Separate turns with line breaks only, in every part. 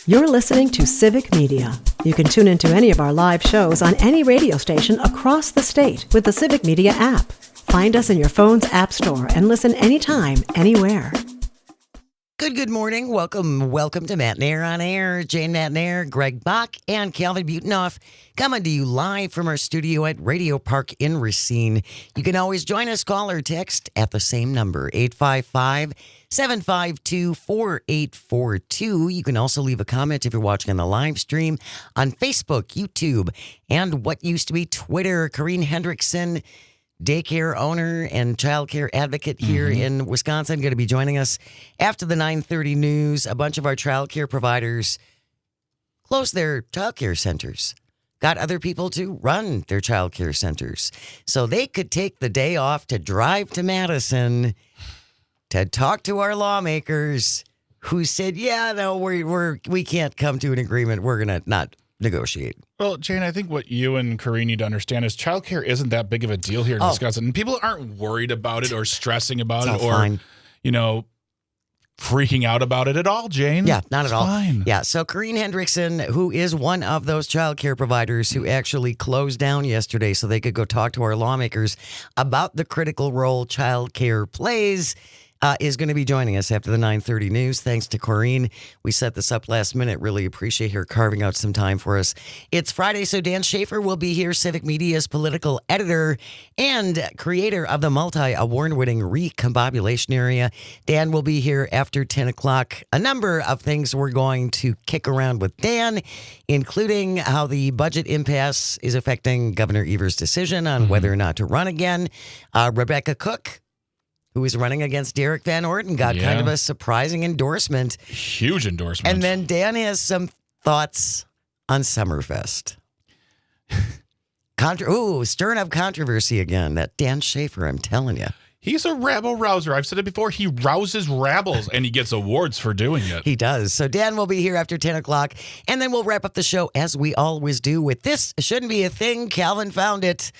You're listening to Civic Media. You can tune into any of our live shows on any radio station across the state with the Civic Media app. Find us in your phone's app store and listen anytime, anywhere.
Good morning. Welcome to Matt Nair on Air. Jane Matt Nair, Greg Bach, and Calvin Butenoff coming to you live from our studio at Radio Park in Racine. You can always join us, call or text at the same number, 855-752-4842. You can also leave a comment if you're watching on the live stream on Facebook, YouTube, and what used to be Twitter. Corrine Hendrickson, daycare owner and child care advocate here in Wisconsin, going to be joining us after the 9:30 news. A bunch of our child care providers closed their child care centers, got other people to run their child care centers so they could take the day off to drive to Madison to talk to our lawmakers who said, yeah, no, we can't come to an agreement. We're going to not negotiate.
Well, Jane, I think what you and Corrine need to understand is childcare isn't that big of a deal here in Wisconsin. And people aren't worried about it or stressing about it or,
fine.
Freaking out about it at all, Jane.
Yeah, not at all.
Fine.
Yeah, so Corrine Hendrickson, who is one of those child care providers who actually closed down yesterday so they could go talk to our lawmakers about the critical role child care plays, is going to be joining us after the 9:30 news. Thanks to Corrine. We set this up last minute. Really appreciate her carving out some time for us. It's Friday, so Dan Schaefer will be here, Civic Media's political editor and creator of the multi-award-winning Recombobulation Area. Dan will be here after 10 o'clock. A number of things we're going to kick around with Dan, including how the budget impasse is affecting Governor Evers' decision on whether or not to run again. Rebecca Cook, who is running against Derek Van Orden, got kind of a surprising endorsement.
Huge endorsement.
And then Dan has some thoughts on Summerfest. Stirring up controversy again. That Dan Schaefer, I'm telling you.
He's a rabble-rouser. I've said it before. He rouses rabbles, and he gets awards for doing it.
He does. So Dan will be here after 10 o'clock, and then we'll wrap up the show, as we always do, with This Shouldn't Be a Thing. Calvin found it.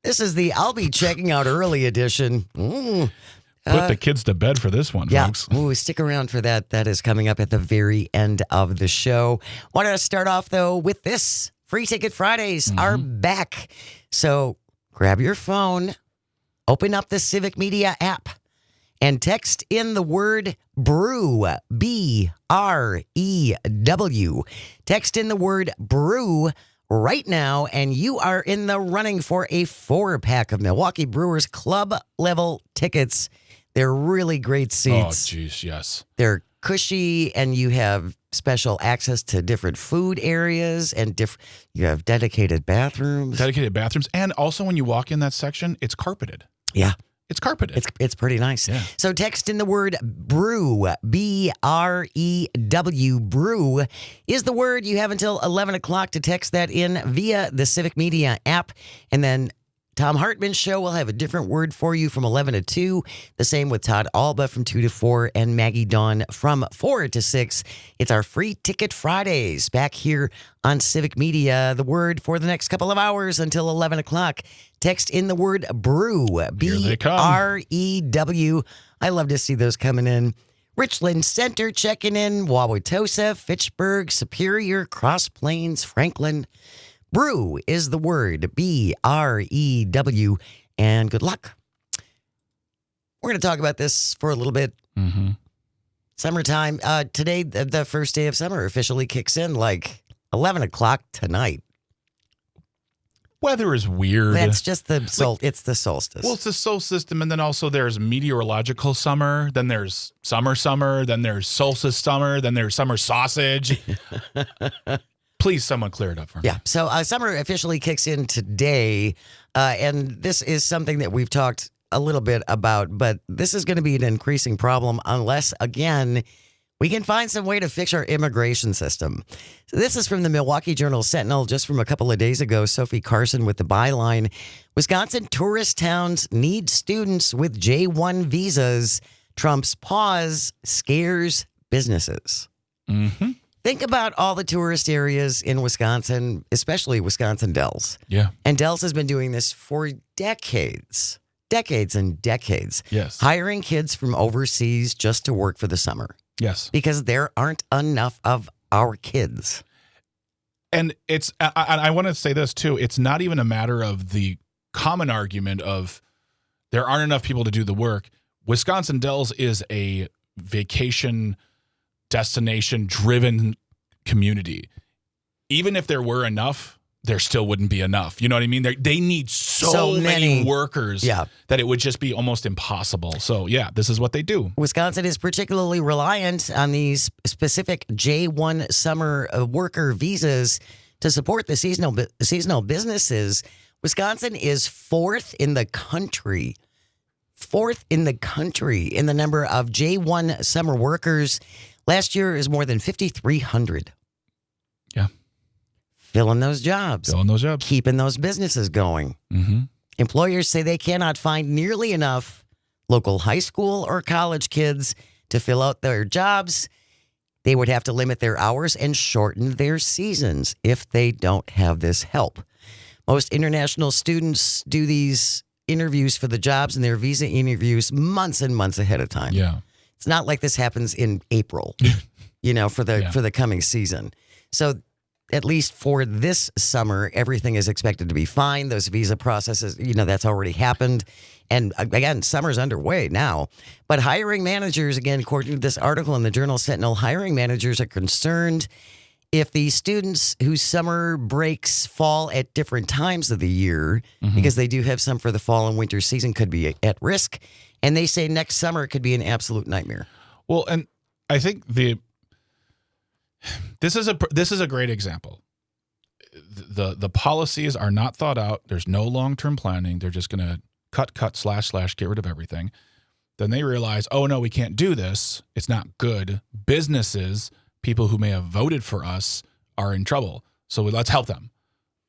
This is the I'll Be Checking Out Early edition.
Put the kids to bed for this one, folks.
Ooh, stick around for that. That is coming up at the very end of the show. Want to start off, though, with this. Free Ticket Fridays are back. So grab your phone, open up the Civic Media app, and text in the word BREW, B-R-E-W. Text in the word BREW right now, and you are in the running for a 4-pack of Milwaukee Brewers club level tickets. They're really great seats.
Oh, geez, yes.
They're cushy, and you have special access to different food areas, and you have dedicated bathrooms.
And also when you walk in that section, it's carpeted.
Yeah.
It's carpeted.
It's pretty nice.
Yeah.
So text in the word BREW, B-R-E-W, BREW is the word. You have until 11 o'clock to text that in via the Civic Media app. And then Tom Hartman's show will have a different word for you from 11 to 2. The same with Todd Alba from 2 to 4 and Maggie Dawn from 4 to 6. It's our Free Ticket Fridays back here on Civic Media. The word for the next couple of hours until 11 o'clock. Text in the word BREW, B-R-E-W. I love to see those coming in. Richland Center checking in. Wauwatosa, Fitchburg, Superior, Cross Plains, Franklin. BREW is the word, B-R-E-W, and good luck. We're going to talk about this for a little bit. Summertime. Today, the first day of summer officially kicks in, like 11 o'clock tonight.
Weather is weird.
That's just it's the solstice.
Well, it's the solar system, and then also there's meteorological summer, then there's summer, then there's solstice summer, then there's summer sausage. Please, someone clear it up for me.
Yeah. So summer officially kicks in today, and this is something that we've talked a little bit about, but this is going to be an increasing problem unless, again, we can find some way to fix our immigration system. So this is from the Milwaukee Journal-Sentinel just from a couple of days ago. Sophie Carson with the byline, Wisconsin tourist towns need students with J-1 visas. Trump's pause scares businesses. Think about all the tourist areas in Wisconsin, especially Wisconsin Dells.
Yeah.
And Dells has been doing this for decades. Decades and decades.
Yes.
Hiring kids from overseas just to work for the summer.
Yes.
Because there aren't enough of our kids.
And I want to say this too. It's not even a matter of the common argument of there aren't enough people to do the work. Wisconsin Dells is a vacation destination driven community. Even if there were enough, there still wouldn't be enough. You know what I mean? They need so many workers that it would just be almost impossible. So, yeah, this is what they do.
Wisconsin is particularly reliant on these specific J1 summer worker visas to support the seasonal businesses. Wisconsin is fourth in the country in the number of J1 summer workers. Last year is more than 5,300.
Yeah.
Filling those jobs. Keeping those businesses going.
Mm-hmm.
Employers say they cannot find nearly enough local high school or college kids to fill out their jobs. They would have to limit their hours and shorten their seasons if they don't have this help. Most international students do these interviews for the jobs and their visa interviews months and months ahead of time.
Yeah.
It's not like this happens in April, for the coming season. So at least for this summer, everything is expected to be fine. Those visa processes, that's already happened. And again, summer's underway now. But hiring managers, again, according to this article in the Journal Sentinel, hiring managers are concerned if the students whose summer breaks fall at different times of the year, because they do have some for the fall and winter season, could be at risk. And they say next summer could be an absolute nightmare.
Well, and I think this is a great example. The policies are not thought out. There's no long-term planning. They're just going to cut, slash, get rid of everything. Then they realize, oh no, we can't do this. It's not good. Businesses, people who may have voted for us, are in trouble. So let's help them.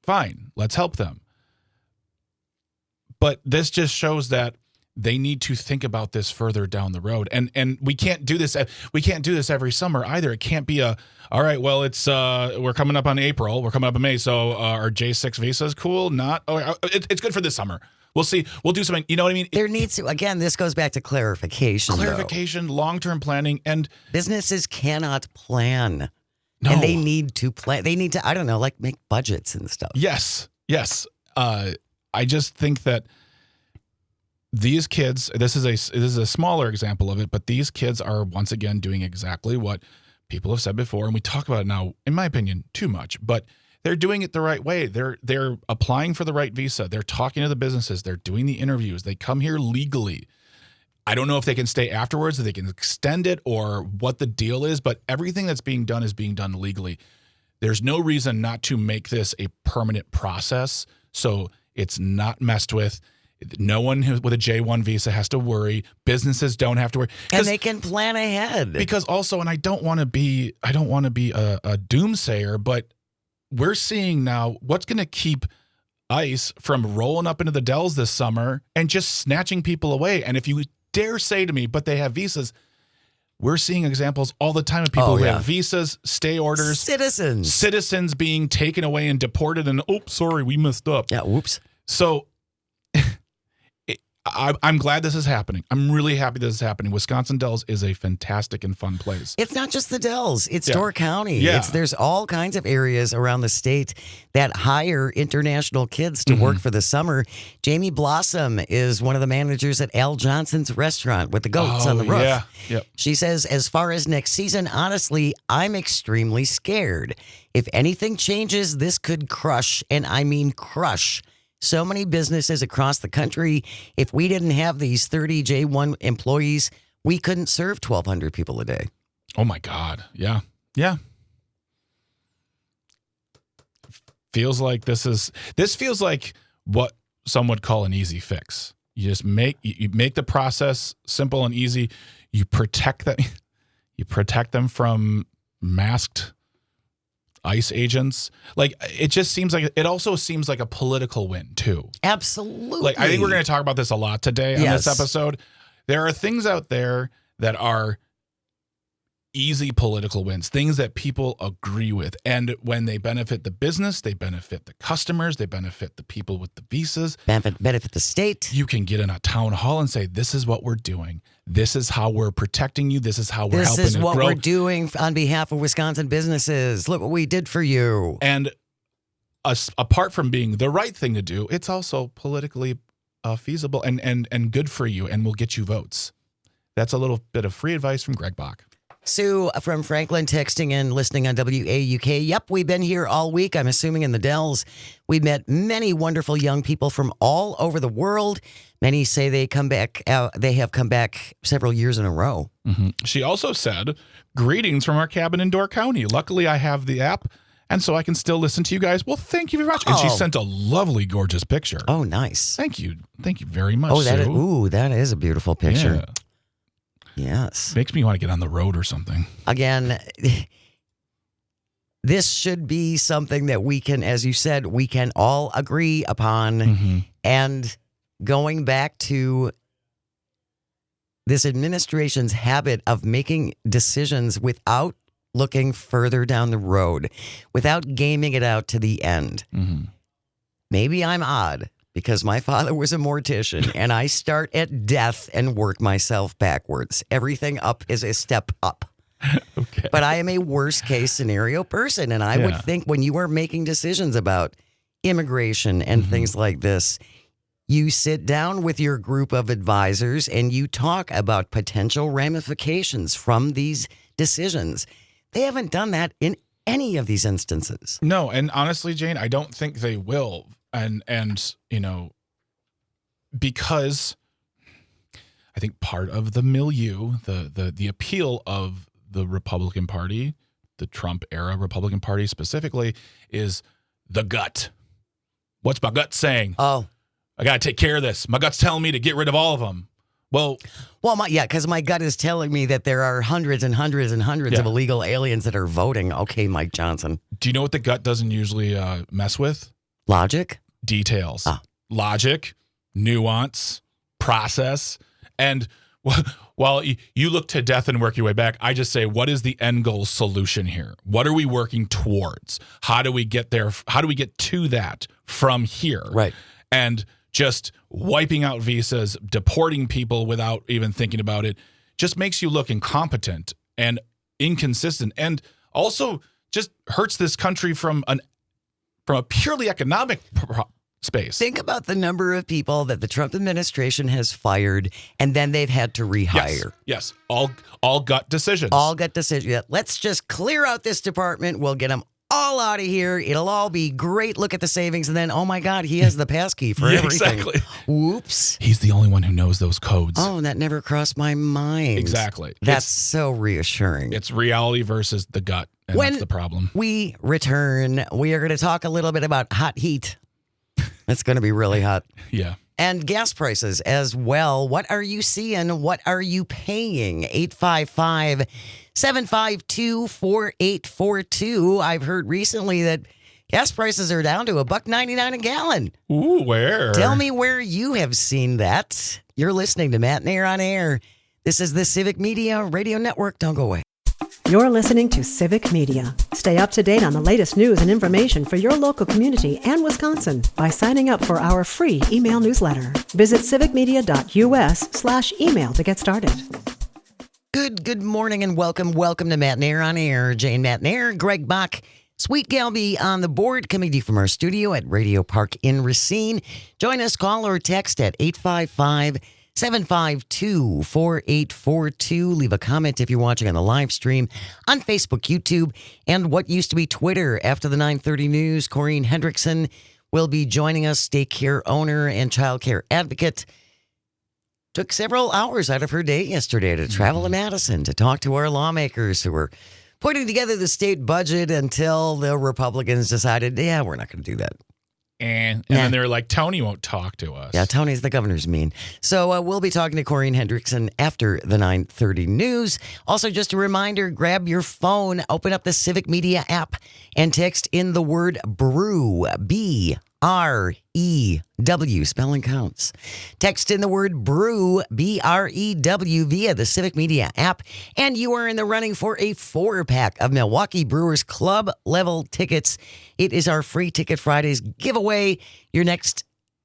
Fine, let's help them. But this just shows that they need to think about this further down the road. And we can't do this. We can't do this every summer either. It can't be all right, well, it's we're coming up on April. We're coming up in May. So our J6 visa is cool. It's good for this summer. We'll see. We'll do something. You know what I mean?
There needs to, again, this goes back to clarification,
long-term planning. And
businesses cannot plan.
No.
And they need to plan. They need to, I don't know, like make budgets and stuff.
Yes. I just think that these kids, this is a smaller example of it, but these kids are once again doing exactly what people have said before, and we talk about it now, in my opinion, too much, but they're doing it the right way. They're applying for the right visa. They're talking to the businesses. They're doing the interviews. They come here legally. I don't know if they can stay afterwards, if they can extend it, or what the deal is, but everything that's being done is being done legally. There's no reason not to make this a permanent process so it's not messed with. No one with a J1 visa has to worry. Businesses don't have to worry.
And they can plan ahead.
Because also, and I don't want to be a doomsayer, but we're seeing now what's going to keep ICE from rolling up into the Dells this summer and just snatching people away. And if you dare say to me, but they have visas, we're seeing examples all the time of people who have visas, stay orders, citizens being taken away and deported, and sorry, we messed up.
Yeah, whoops.
So I'm glad this is happening. I'm really happy this is happening. Wisconsin Dells is a fantastic and fun place.
It's not just the Dells. It's Door County.
Yeah.
There's all kinds of areas around the state that hire international kids to work for the summer. Jamie Blossom is one of the managers at Al Johnson's restaurant with the goats on the roof.
Yeah. Yep.
She says, as far as next season, honestly, I'm extremely scared. If anything changes, this could crush, and I mean crush, so many businesses across the country. If we didn't have these 30 J1 employees, we couldn't serve 1,200 people a day.
Oh, my God. Yeah. Yeah. Feels like this feels like what some would call an easy fix. You just make the process simple and easy. You protect them from masked ICE agents. Like, it also seems like a political win too.
Absolutely.
Like, I think we're going to talk about this a lot today on this episode. There are things out there that are easy political wins, things that people agree with. And when they benefit the business, they benefit the customers, they benefit the people with the visas.
Benefit the state.
You can get in a town hall and say, this is what we're doing. This is how we're protecting you. This is how we're helping to grow.
This is what we're doing on behalf of Wisconsin businesses. Look what we did for you.
And apart from being the right thing to do, it's also politically feasible and good for you and will get you votes. That's a little bit of free advice from Greg Bach.
Sue from Franklin texting and listening on WAUK. Yep, we've been here all week. I'm assuming in the Dells. We've met many wonderful young people from all over the world. Many say they come back. They have come back several years in a row.
Mm-hmm. She also said, "Greetings from our cabin in Door County. Luckily, I have the app, and so I can still listen to you guys. Well, thank you very much." And she sent a lovely, gorgeous picture.
Oh, nice.
Thank you very much.
Oh,
Sue.
that is a beautiful picture.
Yeah.
Yes.
Makes me want to get on the road or something.
Again, this should be something that we can, as you said, we can all agree upon.
Mm-hmm.
And going back to this administration's habit of making decisions without looking further down the road, without gaming it out to the end.
Mm-hmm.
Maybe I'm odd, because my father was a mortician and I start at death and work myself backwards. Everything up is a step up.
Okay.
But I am a worst case scenario person. And I would think when you are making decisions about immigration and things like this, you sit down with your group of advisors and you talk about potential ramifications from these decisions. They haven't done that in any of these instances.
No, and honestly, Jane, I don't think they will. And you know, because I think part of the milieu, the appeal of the Republican Party, the Trump era Republican Party specifically, is the gut. What's my gut saying?
Oh,
I got to take care of this. My gut's telling me to get rid of all of them. Well,
because my gut is telling me that there are hundreds and hundreds and hundreds of illegal aliens that are voting. Okay, Mike Johnson.
Do you know what the gut doesn't usually mess with?
Logic?
Details.
Ah.
Logic, nuance, process. And while you look to death and work your way back, I just say, what is the end goal solution here? What are we working towards? How do we get there? How do we get to that from here?
Right.
And just wiping out visas, deporting people without even thinking about it, just makes you look incompetent and inconsistent, and also just hurts this country from a purely economic space.
Think about the number of people that the Trump administration has fired, and then they've had to rehire.
Yes. All gut decisions.
All gut decisions. Yeah, let's just clear out this department. We'll get them all out of here. It'll all be great. Look at the savings. And then, oh my God, he has the passkey for everything.
Exactly.
Whoops.
He's the only one who knows those codes.
Oh, that never crossed my mind.
Exactly.
That's so reassuring.
It's reality versus the gut. And that's the problem.
We return, we are going to talk a little bit about hot heat. It's going to be really hot.
Yeah.
And gas prices as well. What are you seeing? What are you paying? 855-752-4842. I've heard recently that gas prices are down to $1.99 a gallon.
Ooh, where?
Tell me where you have seen that. You're listening to Matt Nair on Air. This is the Civic Media Radio Network. Don't go away.
You're listening to Civic Media. Stay up to date on the latest news and information for your local community and Wisconsin by signing up for our free email newsletter. Visit civicmedia.us/email to get started.
Good morning and welcome to Matt Nair on Air. Jane Matt Nair, Greg Bach, Sweet Galby on the board, coming to you from our studio at Radio Park in Racine. Join us, call or text at 855-752-4842. Leave a comment if you're watching on the live stream on Facebook, YouTube, and what used to be Twitter. After the 9:30 news, Corrine Hendrickson will be joining us, daycare owner and child care advocate. Took several hours out of her day yesterday to travel to Madison to talk to our lawmakers who were putting together the state budget until the Republicans decided, yeah, we're not going to do that.
And then they were like, Tony won't talk to us.
Yeah, Tony's the governor's mean. So we'll be talking to Corrine Hendrickson after the 9:30 news. Also, just a reminder, grab your phone, open up the Civic Media app, and text in the word BREW, B-R-E-W. Spelling counts. Text in the word brew, B-R-E-W, via the Civic Media app, and you are in the running for a 4-pack of Milwaukee Brewers Club level tickets. It is our Free Ticket Fridays giveaway. Your next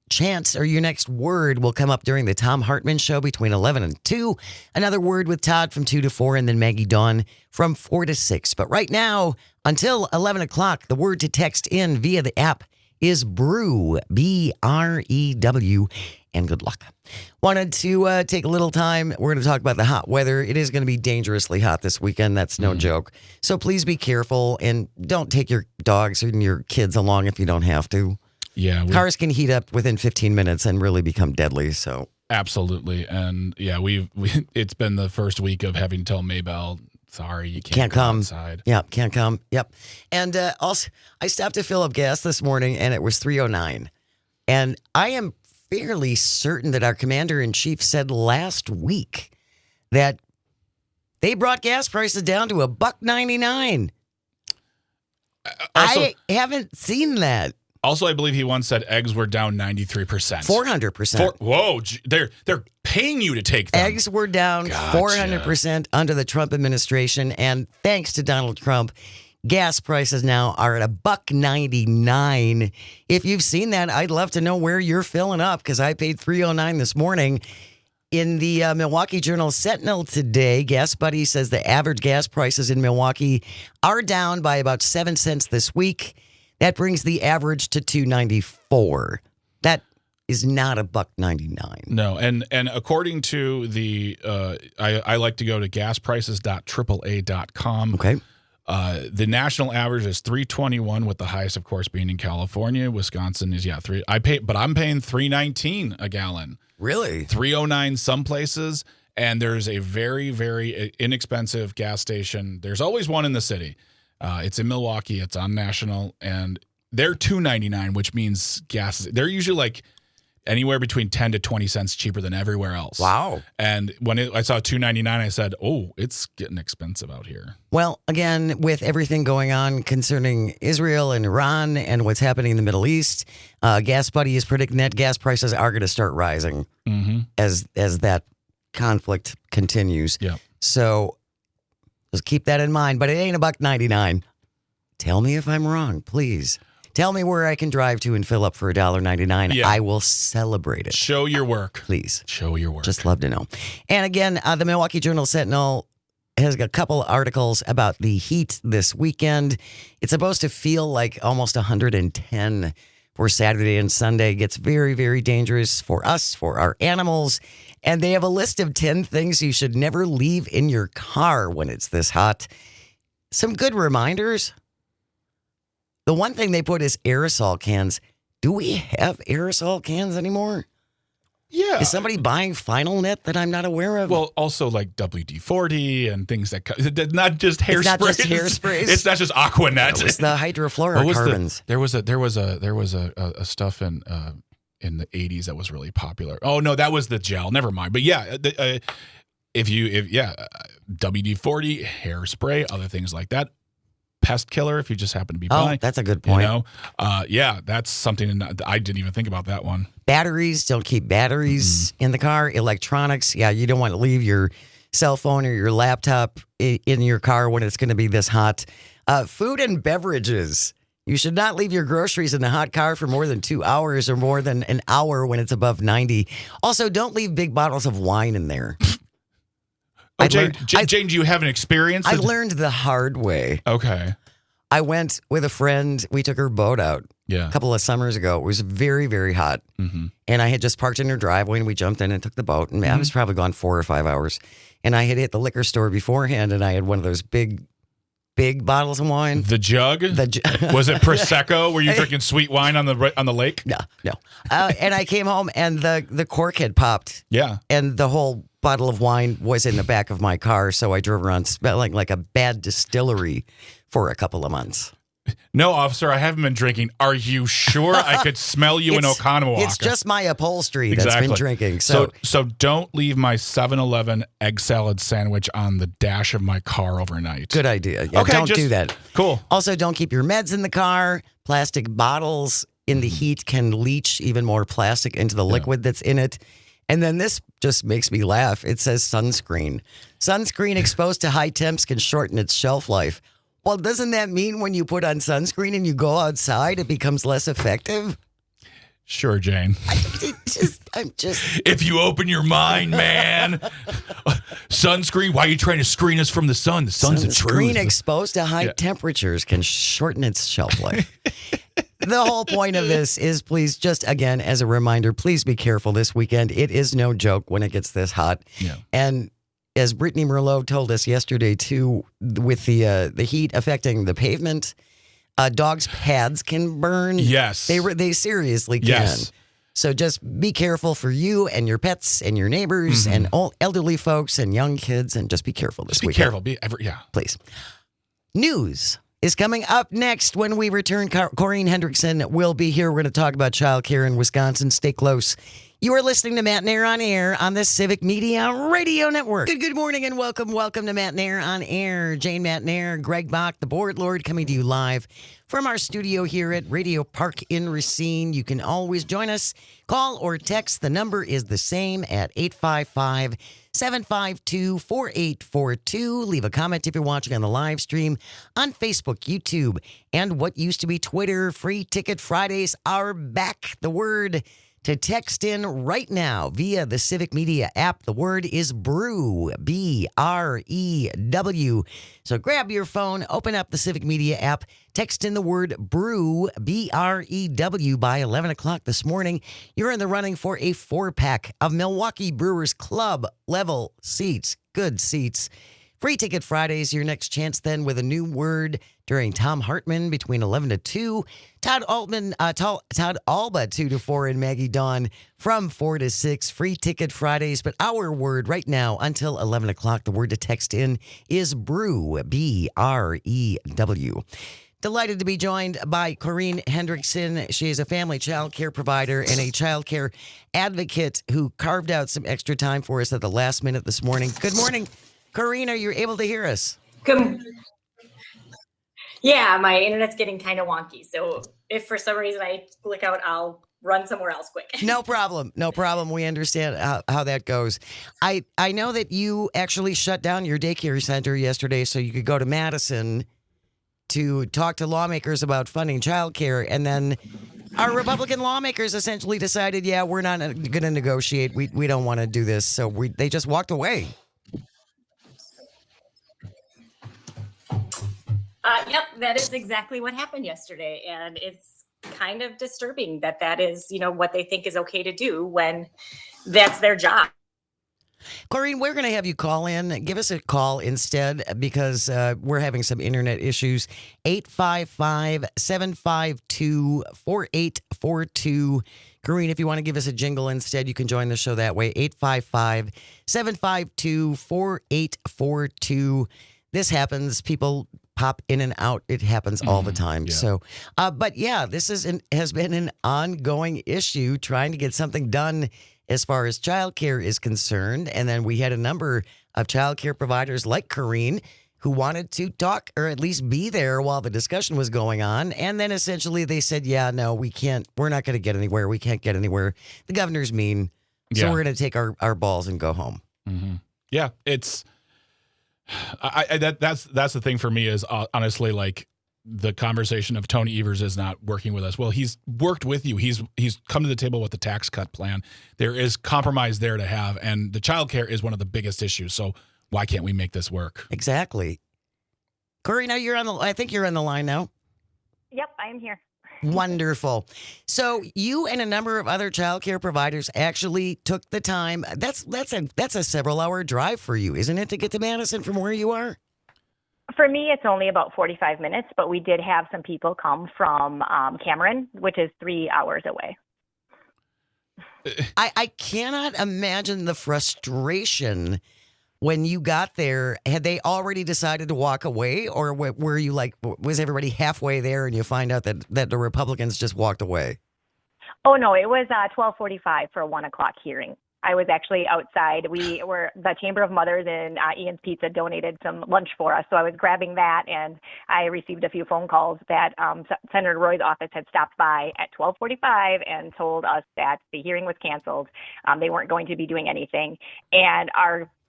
chance or your next word will come up during the Tom Hartman Show between 11 and 2. Another word with Todd from 2 to 4, and then Maggie Dawn from 4 to 6. But right now, until 11 o'clock, the word to text in via the app is brew, B-R-E-W, and good luck. Wanted to take a little time. We're going to talk about the hot weather. It is going to be dangerously hot this weekend. That's no joke. So please be careful and don't take your dogs and your kids along if you don't have to.
Yeah.
Cars can heat up within 15 minutes and really become deadly. So
Absolutely. And yeah, it's been the first week of having to tell Maybell, sorry, you can't
come
outside.
Yep, can't come. Yep. And also, I stopped to fill up gas this morning, and it was $3.09. And I am fairly certain that our commander-in-chief said last week that they brought gas prices down to $1.99. I haven't seen that.
Also, I believe he once said eggs were down 93%.
400%.
Whoa, they're paying you to take them.
Eggs were down 400% under the Trump administration, and thanks to Donald Trump, gas prices now are at $1.99. If you've seen that, I'd love to know where you're filling up, because I paid $3.09 this morning. In the Milwaukee Journal-Sentinel today, Gas Buddy says the average gas prices in Milwaukee are down by about 7 cents this week. That brings the average to $2.94. That is not $1.99.
No, and according to the, I like to go to gasprices.aaa.com.
Okay.
The national average is $3.21, with the highest, of course, being in California. Wisconsin is $3. I'm paying $3.19 a gallon.
Really?
$3.09 some places, and there's a very, very inexpensive gas station. There's always one in the city. It's in Milwaukee. It's on National, and they're $2.99, which means gas. They're usually like anywhere between 10 to 20 cents cheaper than everywhere else.
Wow.
And when I saw $2.99, I said, "Oh, it's getting expensive out here."
Well, again, with everything going on concerning Israel and Iran and what's happening in the Middle East, Gas Buddy is predicting that gas prices are going to start rising as that conflict continues.
Yeah.
So just keep that in mind. But it ain't $1.99. Tell me if I'm wrong, please. Tell me where I can drive to and fill up for $1.99.
Yeah.
I will celebrate it.
Show your work.
Please.
Show your work.
Just love to know. And again, the Milwaukee Journal-Sentinel has got a couple articles about the heat this weekend. It's supposed to feel like almost 110 for Saturday and Sunday. It gets very, very dangerous for us, for our animals. And they have a list of 10 things you should never leave in your car when it's this hot. Some good reminders. The one thing they put is aerosol cans. Do we have aerosol cans anymore?
Yeah.
Is somebody buying Final Net that I'm not aware of?
Well, also like WD-40 and things that not just hairspray.
It's not just hairsprays.
It's not just Aquanet.
It was the hydrofluorocarbons.
There was a stuff in the 80s that was really popular. Oh no, that was the gel. Never mind. But yeah, WD-40, hairspray, other things like that. Pest killer, if you just happen to be buying.
That's a good point.
That's something I didn't even think about that one.
Batteries, don't keep batteries in the car. Electronics, you don't want to leave your cell phone or your laptop in your car when it's going to be this hot. Food and beverages. You should not leave your groceries in the hot car for more than 2 hours or more than an hour when it's above 90. Also, don't leave big bottles of wine in there.
Jane, do you have an experience?
I learned the hard way.
Okay.
I went with a friend. We took her boat out a couple of summers ago. It was very, very hot. Mm-hmm. And I had just parked in her driveway, and we jumped in and took the boat. And I was probably gone 4 or 5 hours. And I had hit the liquor store beforehand, and I had one of those big bottles of wine.
The jug? Was it Prosecco? Were you drinking sweet wine on the lake?
No. And I came home, and the cork had popped.
Yeah.
And the whole bottle of wine was in the back of my car, so I drove around smelling like a bad distillery for a couple of months.
No, officer, I haven't been drinking. Are you sure? I could smell you in Oconomowoc.
It's just my upholstery that's been drinking.
So don't leave my 7-Eleven egg salad sandwich on the dash of my car overnight.
Good idea. Yeah, don't do that.
Cool.
Also, don't keep your meds in the car. Plastic bottles in the heat can leach even more plastic into the liquid that's in it. And then this just makes me laugh. It says sunscreen. Sunscreen exposed to high temps can shorten its shelf life. Well, doesn't that mean when you put on sunscreen and you go outside, it becomes less effective?
Sure, Jane.
I'm just.
If you open your mind, man. Sunscreen. Why are you trying to screen us from the sun? The sun's the truth.
Sunscreen exposed to high temperatures can shorten its shelf life. The whole point of this is, please, just again, as a reminder, please be careful this weekend. It is no joke when it gets this hot.
Yeah.
And as Brittany Merlot told us yesterday, too, with the heat affecting the pavement, dogs' pads can burn.
Yes.
They seriously can.
Yes.
So just be careful for you and your pets and your neighbors and all elderly folks and young kids, and just be careful this weekend.
Be careful.
Please. News is coming up next when we return. Corrine Hendrickson will be here. We're going to talk about childcare in Wisconsin. Stay close. You are listening to Matt and Air on Air on the Civic Media Radio Network. Good morning and welcome to Matt and Air on Air. Jane Matt and Air, Greg Bach, the board lord, coming to you live from our studio here at Radio Park in Racine. You can always join us. Call or text. The number is the same at 855-752-4842. Leave a comment if you're watching on the live stream on Facebook, YouTube, and what used to be Twitter. Free Ticket Fridays are back. The word to text in right now via the Civic Media app. The word is BREW, B-R-E-W. So grab your phone, open up the Civic Media app, text in the word BREW, B-R-E-W, by 11 o'clock this morning. You're in the running for a 4-pack of Milwaukee Brewers Club level seats. Good seats. Free Ticket Fridays, your next chance then with a new word during Tom Hartman between 11 to 2. Todd Alba 2 to 4, and Maggie Dawn from 4 to 6. Free Ticket Fridays, but our word right now until 11 o'clock, the word to text in is BREW, B-R-E-W. Delighted to be joined by Corrine Hendrickson. She is a family child care provider and a child care advocate who carved out some extra time for us at the last minute this morning. Good morning, Corrine. Are you able to hear us?
Good. Yeah, my internet's getting kind of wonky. So if for some reason I click out, I'll run somewhere else quick.
No problem. We understand how that goes. I know that you actually shut down your daycare center yesterday so you could go to Madison to talk to lawmakers about funding childcare, and then our Republican lawmakers essentially decided, yeah, we're not going to negotiate. We don't want to do this, so they just walked away.
Yep, that is exactly what happened yesterday, and it's kind of disturbing that is, what they think is okay to do when that's their job.
Corrine, we're going to have you call in. Give us a call instead because we're having some internet issues. 855-752-4842. Corrine, if you want to give us a jingle instead, you can join the show that way. 855-752-4842. This happens. People pop in and out. It happens all the time.
Yeah.
So, but yeah, this has been an ongoing issue trying to get something done as far as childcare is concerned. And then we had a number of childcare providers like Corrine who wanted to talk or at least be there while the discussion was going on. And then essentially they said, yeah, no, we can't. We're not going to get anywhere. We can't get anywhere. The governor's mean. So we're going to take our balls and go home.
Mm-hmm. Yeah, it's that's the thing for me is honestly like the conversation of Tony Evers is not working with us. Well, he's worked with you. He's come to the table with the tax cut plan. There is compromise there to have, and the childcare is one of the biggest issues. So why can't we make this work?
Exactly. Corrine, now I think you're on the line now.
Yep, I am here.
Wonderful. So you and a number of other childcare providers actually took the time. That's a several-hour drive for you, isn't it, to get to Madison from where you are?
For me, it's only about 45 minutes, but we did have some people come from Cameron, which is 3 hours away.
I cannot imagine the frustration when you got there. Had they already decided to walk away, or were you like, was everybody halfway there and you find out that the Republicans just walked away?
Oh, no, it was 12:45 for a 1 o'clock hearing. I was actually outside. The Chamber of Mothers and Ian's Pizza donated some lunch for us. So I was grabbing that, and I received a few phone calls that Senator Roy's office had stopped by at 12:45 and told us that the hearing was canceled. They weren't going to be doing anything. And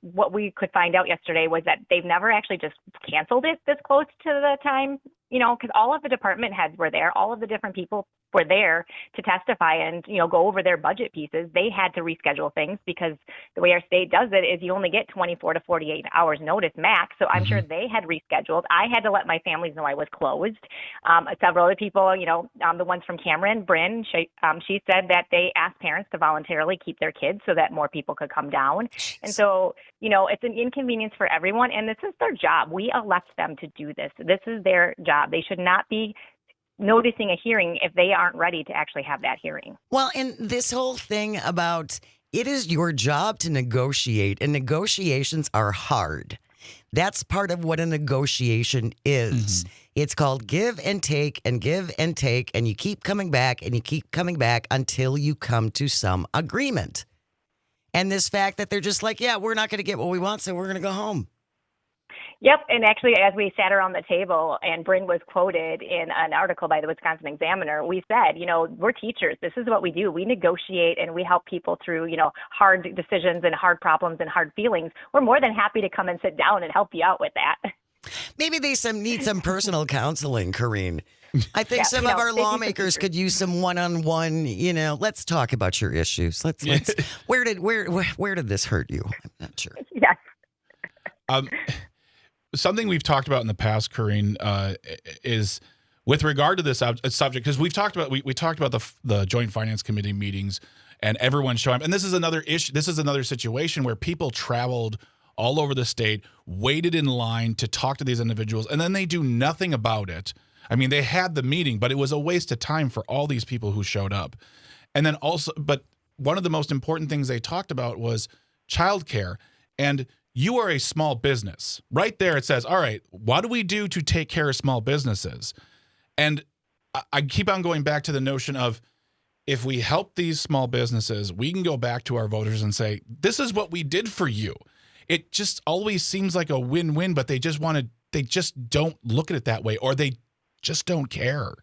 what we could find out yesterday was that they've never actually just canceled it this close to the time, because all of the department heads were there. All of the different people were there to testify and, go over their budget pieces. They had to reschedule things because the way our state does it is you only get 24 to 48 hours notice max. So I'm sure they had rescheduled. I had to let my families know I was closed. Several other people, the ones from Cameron, Bryn, she said that they asked parents to voluntarily keep their kids so that more people could come down. And so, it's an inconvenience for everyone. And this is their job. We elect them to do this. This is their job. They should not be noticing a hearing if they aren't ready to actually have that hearing.
Well, and this whole thing about it is your job to negotiate, and negotiations are hard. That's part of what a negotiation is. It's called give and take and give and take, and you keep coming back and you keep coming back until you come to some agreement. And this fact that they're just like, yeah, we're not going to get what we want, so we're going to go home.
Yep. And actually, as we sat around the table and Bryn was quoted in an article by the Wisconsin Examiner, we said, we're teachers. This is what we do. We negotiate and we help people through, hard decisions and hard problems and hard feelings. We're more than happy to come and sit down and help you out with that.
Maybe they need some personal counseling, Corrine. I think some of our lawmakers could use some one-on-one, let's talk about your issues. Let's where did this hurt you? I'm not sure.
Yes.
Something we've talked about in the past, Corrine, is with regard to this subject, because we talked about the Joint Finance Committee meetings and everyone showing up. And this is another issue. This is another situation where people traveled all over the state, waited in line to talk to these individuals, and then they do nothing about it. I mean, they had the meeting, but it was a waste of time for all these people who showed up. And then but one of the most important things they talked about was childcare. And you are a small business. Right there it says, all right, what do we do to take care of small businesses? And I keep on going back to the notion of if we help these small businesses, we can go back to our voters and say, this is what we did for you. It just always seems like a win-win, but they just don't look at it that way, or they just don't care.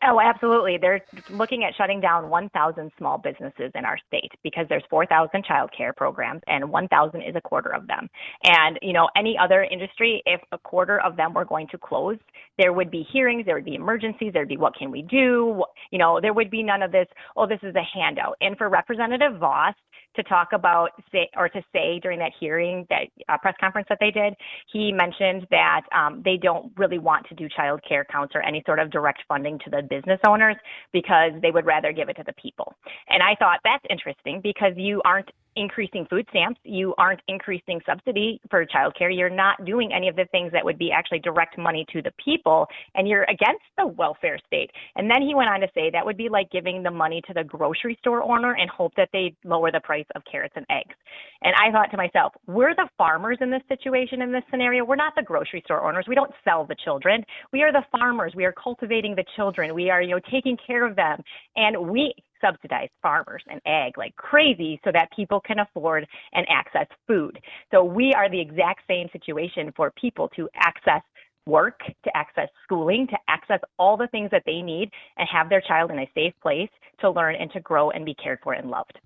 Oh, absolutely. They're looking at shutting down 1,000 small businesses in our state because there's 4,000 child care programs and 1,000 is a quarter of them. And, any other industry, if a quarter of them were going to close, there would be hearings, there would be emergencies, there'd be what can we do? There would be none of this, this is a handout. And for Representative Voss to talk about to say during that hearing, that press conference that they did, he mentioned that they don't really want to do child care counts or any sort of direct funding to the business owners because they would rather give it to the people. And I thought that's interesting because you aren't increasing food stamps, you aren't increasing subsidy for childcare, you're not doing any of the things that would be actually direct money to the people, and you're against the welfare state. And then he went on to say that would be like giving the money to the grocery store owner and hope that they lower the price of carrots and eggs. And I thought to myself, we're the farmers in this situation, in this scenario. We're not the grocery store owners. We don't sell the children. We are the farmers. We are cultivating the children. We are, taking care of them. And we subsidize farmers and ag like crazy so that people can afford and access food. So we are the exact same situation for people to access work, to access schooling, to access all the things that they need and have their child in a safe place to learn and to grow and be cared for and loved.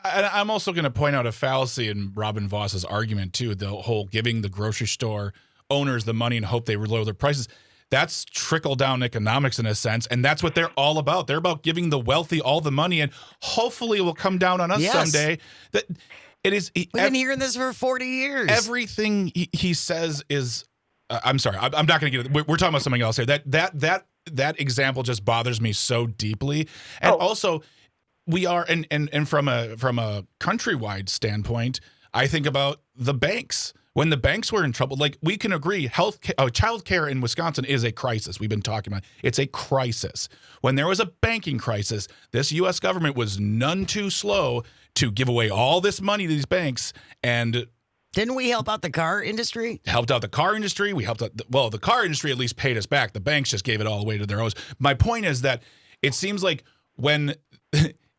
I'm also going to point out a fallacy in Robin Voss's argument too, the whole giving the grocery store owners the money and hope they lower their prices. That's trickle-down economics in a sense, and that's what they're all about. They're about giving the wealthy all the money, and hopefully it will come down on us someday. That it is.
We've been hearing this for 40 years.
Everything he says is. I'm sorry. I'm not going to get it. We're talking about something else here. That example just bothers me so deeply, and also we are and from a countrywide standpoint, I think about the banks. When the banks were in trouble, like we can agree, child care in Wisconsin is a crisis. We've been talking about it. It's a crisis. When there was a banking crisis, this U.S. government was none too slow to give away all this money to these banks. And
didn't we help out the car industry?
Helped out the car industry. We helped out. The car industry at least paid us back. The banks just gave it all away to their owners. My point is that it seems like when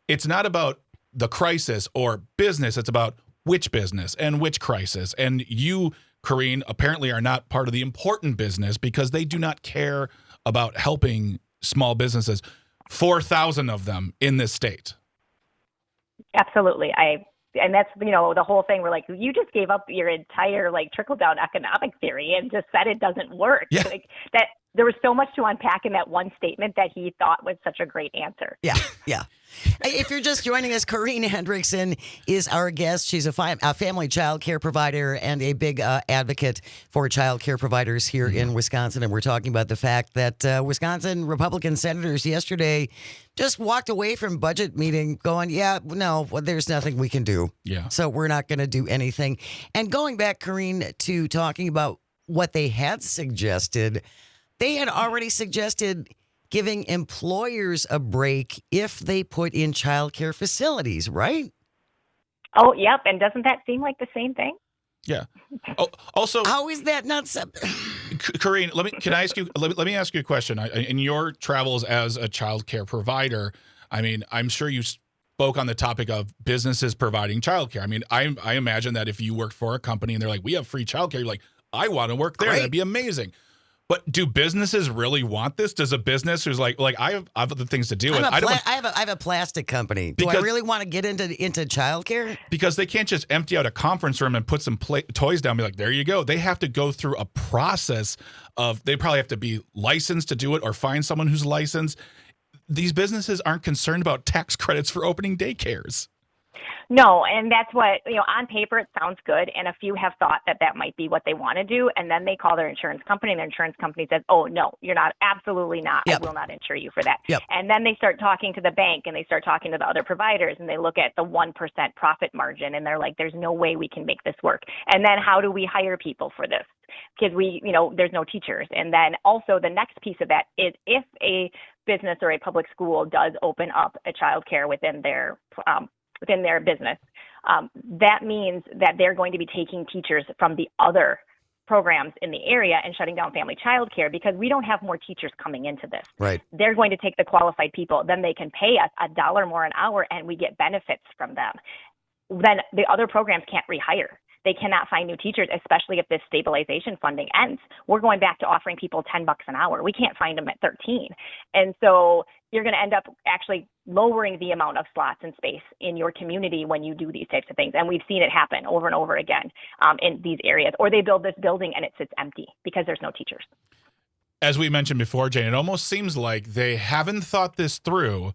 it's not about the crisis, or business. It's about which business and which crisis. And you, Karine, apparently are not part of the important business because they do not care about helping small businesses. 4,000 of them in this state.
Absolutely. And that's, the whole thing. We're like, you just gave up your entire trickle down economic theory and just said it doesn't work.
Yeah.
That there was so much to unpack in that one statement that he thought was such a great answer.
Yeah. If you're just joining us, Karine Hendrickson is our guest. She's a family child care provider and a big advocate for child care providers here in Wisconsin. And we're talking about the fact that Wisconsin Republican senators yesterday just walked away from budget meeting going, there's nothing we can do.
Yeah.
So we're not going to do anything. And going back, Karine, to talking about what they had suggested, they had already suggested giving employers a break if they put in childcare facilities, right?
Oh, yep. And doesn't that seem like the same thing?
Yeah. Oh, also,
how is that not?
Karine, let me ask you a question. In your travels as a child care provider, I mean, I'm sure you spoke on the topic of businesses providing childcare. I mean, I imagine that if you worked for a company and they're like, we have free childcare, you're like, I want to work there.
Great.
That'd be amazing. But do businesses really want this? Does a business who's like I have other things to do with?
I have a plastic company. Do I really want to get into childcare?
Because they can't just empty out a conference room and put some toys down and be like, there you go. They have to go through a process of, they probably have to be licensed to do it or find someone who's licensed. These businesses aren't concerned about tax credits for opening daycares.
No, and that's what, on paper it sounds good, and a few have thought that might be what they want to do, and then they call their insurance company, and their insurance company says, oh, no, you're not, absolutely not,
Yep.
I will not insure you for that.
Yep.
And then they start talking to the bank, and they start talking to the other providers, and they look at the 1% profit margin, and they're like, there's no way we can make this work. And then how do we hire people for this? Because there's no teachers. And then also the next piece of that is if a business or a public school does open up a child care within their business, that means that they're going to be taking teachers from the other programs in the area and shutting down family child care because we don't have more teachers coming into this.
Right.
They're going to take the qualified people. Then they can pay us $1 more an hour and we get benefits from them. Then the other programs can't rehire. They cannot find new teachers, especially if this stabilization funding ends. We're going back to offering people $10 an hour. We can't find them at 13. And so you're going to end up actually lowering the amount of slots and space in your community when you do these types of things. And we've seen it happen over and over again in these areas. Or they build this building and it sits empty because there's no teachers.
As we mentioned before, Jane, it almost seems like they haven't thought this through,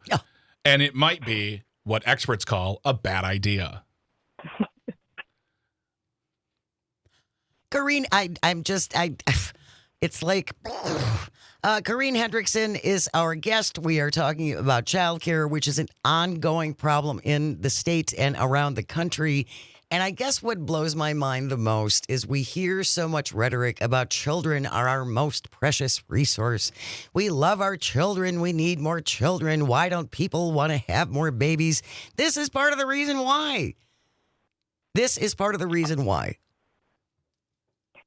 and it might be what experts call a bad idea.
Karine, it's like, Karine Hendrickson is our guest. We are talking about childcare, which is an ongoing problem in the state and around the country. And I guess what blows my mind the most is we hear so much rhetoric about children are our most precious resource. We love our children. We need more children. Why don't people want to have more babies? This is part of the reason why.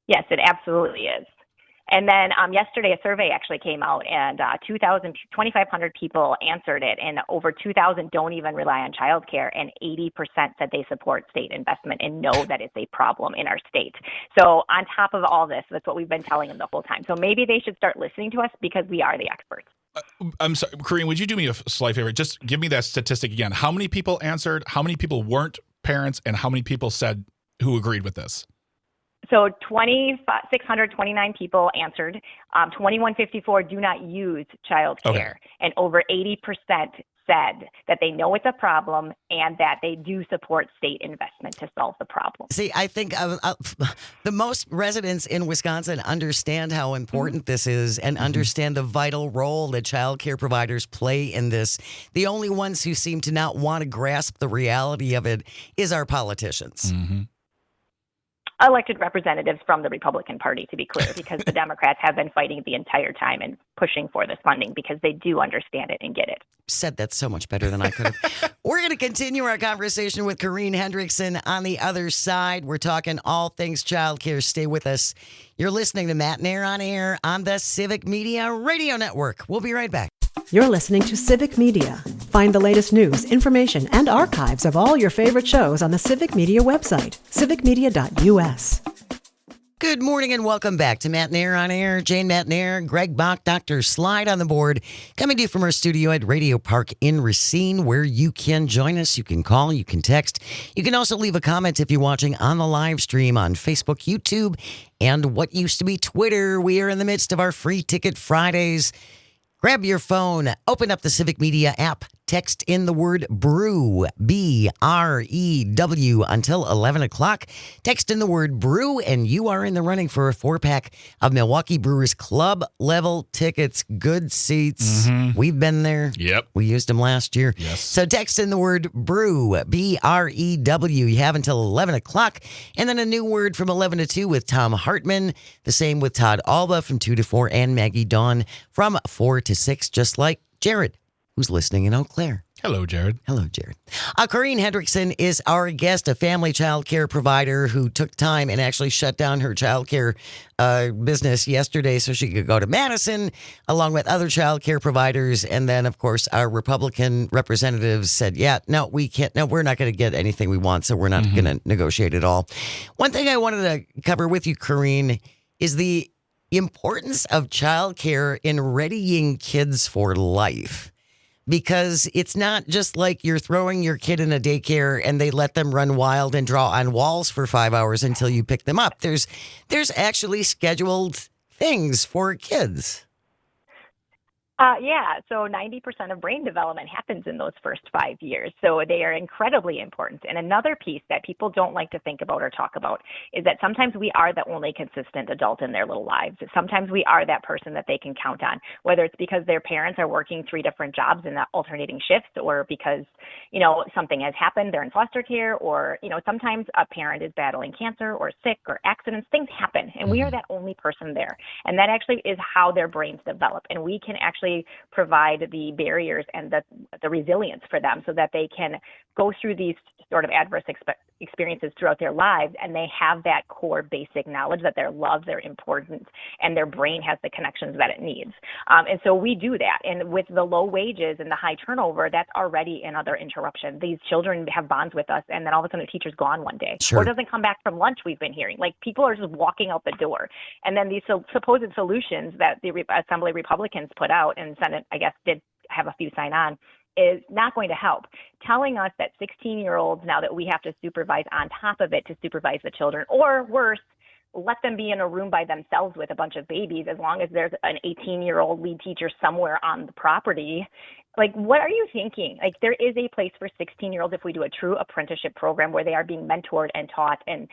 Yes, it absolutely is. And then yesterday, a survey actually came out, and 2,500 people answered it, and over 2,000 don't even rely on childcare, and 80% said they support state investment and know that it's a problem in our state. So on top of all this, that's what we've been telling them the whole time. So maybe they should start listening to us because we are the experts.
I'm sorry, Karine, would you do me a slight favor? Just give me that statistic again. How many people answered? How many people weren't parents? And how many people said who agreed with this?
So 2,629 people answered. 2,154 do not use child care.
Okay.
And over 80% said that they know it's a problem and that they do support state investment to solve the problem.
See, I think the most residents in Wisconsin understand how important this is and understand the vital role that child care providers play in this. The only ones who seem to not want to grasp the reality of it is our politicians.
Mm-hmm.
Elected representatives from the Republican Party, to be clear, because the Democrats have been fighting the entire time and pushing for this funding because they do understand it and get it.
Said that so much better than I could have. We're going to continue our conversation with Karine Hendrickson on the other side. We're talking all things childcare. Stay with us. You're listening to Matt and Air on Air on the Civic Media Radio Network. We'll be right back.
You're listening to Civic Media. Find the latest news, information, and archives of all your favorite shows on the Civic Media website, civicmedia.us.
Good morning and welcome back to Matt Nair on Air. Jane Matt Nair, Greg Bach, Dr. Slide on the board, coming to you from our studio at Radio Park in Racine, where you can join us. You can call, you can text. You can also leave a comment if you're watching on the live stream on Facebook, YouTube, and what used to be Twitter. We are in the midst of our Free Ticket Fridays. Grab your phone, open up the Civic Media app, text in the word BREW, B-R-E-W, until 11 o'clock. Text in the word BREW, and you are in the running for a 4-pack of Milwaukee Brewers Club level tickets. Good seats. We've been there.
Yep.
We used them last year.
Yes.
So text in the word BREW, B-R-E-W. You have until 11 o'clock. And then a new word from 11 to 2 with Tom Hartman. The same with Todd Alba from 2 to 4 and Maggie Dawn from 4 to 6, just like Jared, who's listening in Eau Claire.
Hello, Jared.
Hello, Jared. Corrine Hendrickson is our guest, a family child care provider who took time and actually shut down her child care business yesterday so she could go to Madison along with other child care providers. And then, of course, our Republican representatives said, yeah, no, we can't. No, we're not going to get anything we want, so we're not going to negotiate at all. One thing I wanted to cover with you, Corrine, is the importance of childcare in readying kids for life. Because it's not just like you're throwing your kid in a daycare and they let them run wild and draw on walls for 5 hours until you pick them up. There's actually scheduled things for kids.
Yeah, so 90% of brain development happens in those first 5 years. So they are incredibly important. And another piece that people don't like to think about or talk about is that sometimes we are the only consistent adult in their little lives. Sometimes we are that person that they can count on, whether it's because their parents are working 3 different jobs in that alternating shifts, or because, something has happened, they're in foster care, or, sometimes a parent is battling cancer or sick or accidents. Things happen, and we are that only person there. And that actually is how their brains develop. And we can actually provide the barriers and the resilience for them so that they can go through these sort of adverse experiences throughout their lives, and they have that core basic knowledge that they're loved, they're important, and their brain has the connections that it needs. And so we do that. And with the low wages and the high turnover, that's already another interruption. These children have bonds with us, and then all of a sudden the teacher's gone one day,
Sure.
or doesn't come back from lunch, we've been hearing. Like, people are just walking out the door. And then these supposed solutions that the Assembly Republicans put out, and Senate, I guess, did have a few sign on, is not going to help. Telling us that 16-year-olds, now that we have to supervise on top of it to supervise the children, or worse, let them be in a room by themselves with a bunch of babies as long as there's an 18-year-old lead teacher somewhere on the property. Like, what are you thinking? Like, there is a place for 16-year-olds if we do a true apprenticeship program where they are being mentored and taught and,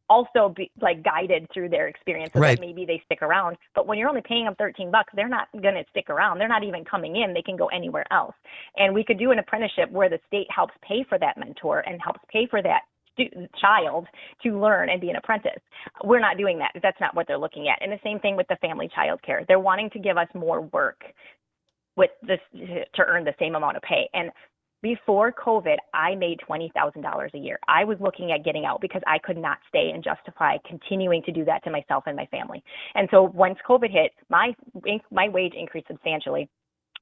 also be guided through their experience so
Right.
that maybe they stick around. But when you're only paying them $13, they're not going to stick around. They're not even coming in. They can go anywhere else. And we could do an apprenticeship where the state helps pay for that mentor and helps pay for that child to learn and be an apprentice. We're not doing that. That's not what they're looking at. And the same thing with the family child care. They're wanting to give us more work with this to earn the same amount of pay. And before COVID, I made $20,000 a year. I was looking at getting out because I could not stay and justify continuing to do that to myself and my family. And so once COVID hit, my wage increased substantially.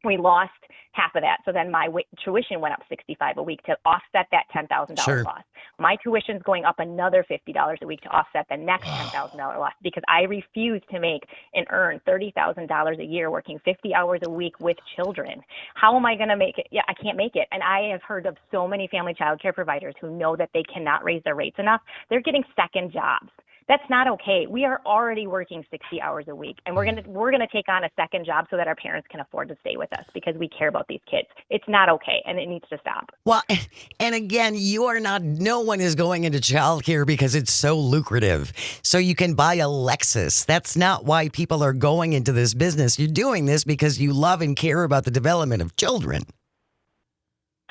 We lost half of that. So then my tuition went up $65 a week to offset that $10,000
Sure.
loss. My tuition's going up another $50 a week to offset the next $10,000 loss, because I refuse to make and earn $30,000 a year working 50 hours a week with children. How am I going to make it? Yeah, I can't make it. And I have heard of so many family child care providers who know that they cannot raise their rates enough. They're getting second jobs. That's not okay. We are already working 60 hours a week, and we're gonna take on a second job so that our parents can afford to stay with us because we care about these kids. It's not okay, and it needs to stop.
Well, and again, no one is going into childcare because it's so lucrative. So you can buy a Lexus. That's not why people are going into this business. You're doing this because you love and care about the development of children.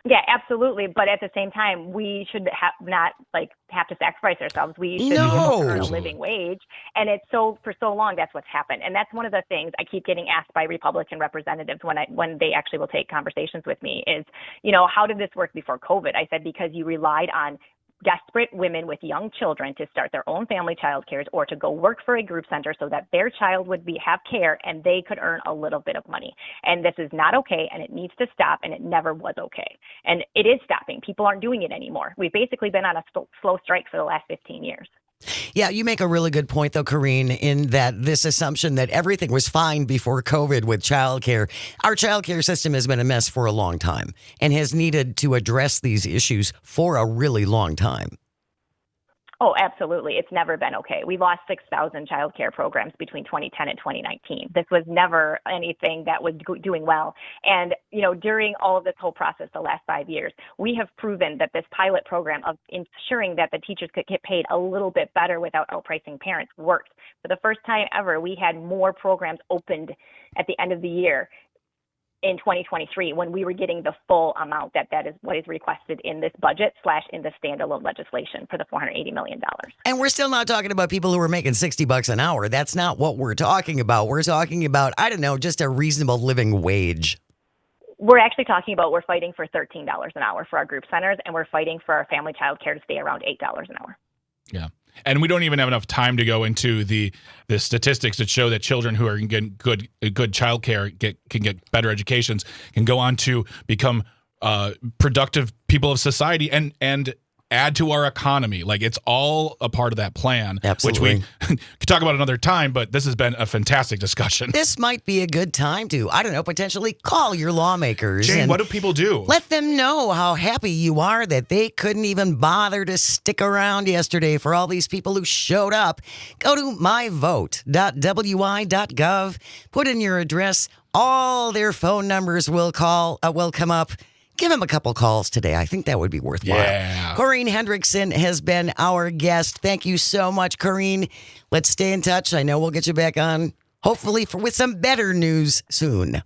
Yeah, absolutely. But at the same time, we should not have to sacrifice ourselves. We should be able to earn a living wage. And for so long, that's what's happened. And that's one of the things I keep getting asked by Republican representatives when they actually will take conversations with me is, how did this work before COVID? I said, because you relied on desperate women with young children to start their own family child cares or to go work for a group center so that their child would have care and they could earn a little bit of money. And this is not okay, and it needs to stop, and it never was okay. And it is stopping. People aren't doing it anymore. We've basically been on a slow strike for the last 15 years.
Yeah, you make a really good point, though, Corrine, in that this assumption that everything was fine before COVID with childcare. Our childcare system has been a mess for a long time and has needed to address these issues for a really long time.
Oh, absolutely. It's never been okay. We lost 6,000 child care programs between 2010 and 2019. This was never anything that was doing well. And, during all of this whole process, the last 5 years, we have proven that this pilot program of ensuring that the teachers could get paid a little bit better without outpricing parents worked. For the first time ever, we had more programs opened at the end of the year in 2023 when we were getting the full amount that is what is requested in this budget / in the standalone legislation for the $480 million.
And we're still not talking about people who are making $60 an hour. That's not what we're talking about. We're talking about, I don't know, just a reasonable living wage.
We're actually talking about we're fighting for $13 an hour for our group centers, and we're fighting for our family child care to stay around $8 an hour.
Yeah. And we don't even have enough time to go into the statistics that show that children who are getting good child care can get better educations, can go on to become productive people of society and add to our economy. Like, it's all a part of that plan.
Absolutely.
Which we could talk about another time, but this has been a fantastic discussion.
This might be a good time to, I don't know, potentially call your lawmakers.
Jane,
and
what do people do?
let them know how happy you are that they couldn't even bother to stick around yesterday for all these people who showed up. Go to myvote.wi.gov, put in your address. All their phone numbers will come up. Give them a couple calls today. I think that would be worthwhile.
Yeah.
Corrine Hendrickson has been our guest. Thank you so much, Corrine. Let's stay in touch. I know we'll get you back on, hopefully, with some better news soon.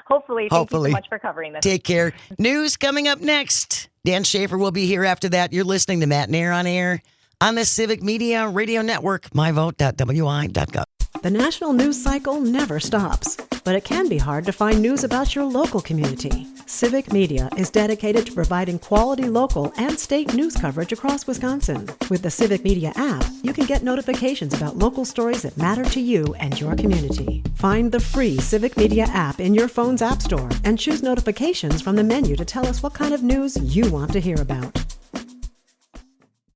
Hopefully. Thank you so much for covering this.
Take care. News coming up next. Dan Schaefer will be here after that. You're listening to Matt Nair on Air on the Civic Media Radio Network, myvote.wi.gov.
The national news cycle never stops, but it can be hard to find news about your local community. Civic Media is dedicated to providing quality local and state news coverage across Wisconsin. With the Civic Media app, you can get notifications about local stories that matter to you and your community. Find the free Civic Media app in your phone's app store and choose notifications from the menu to tell us what kind of news you want to hear about.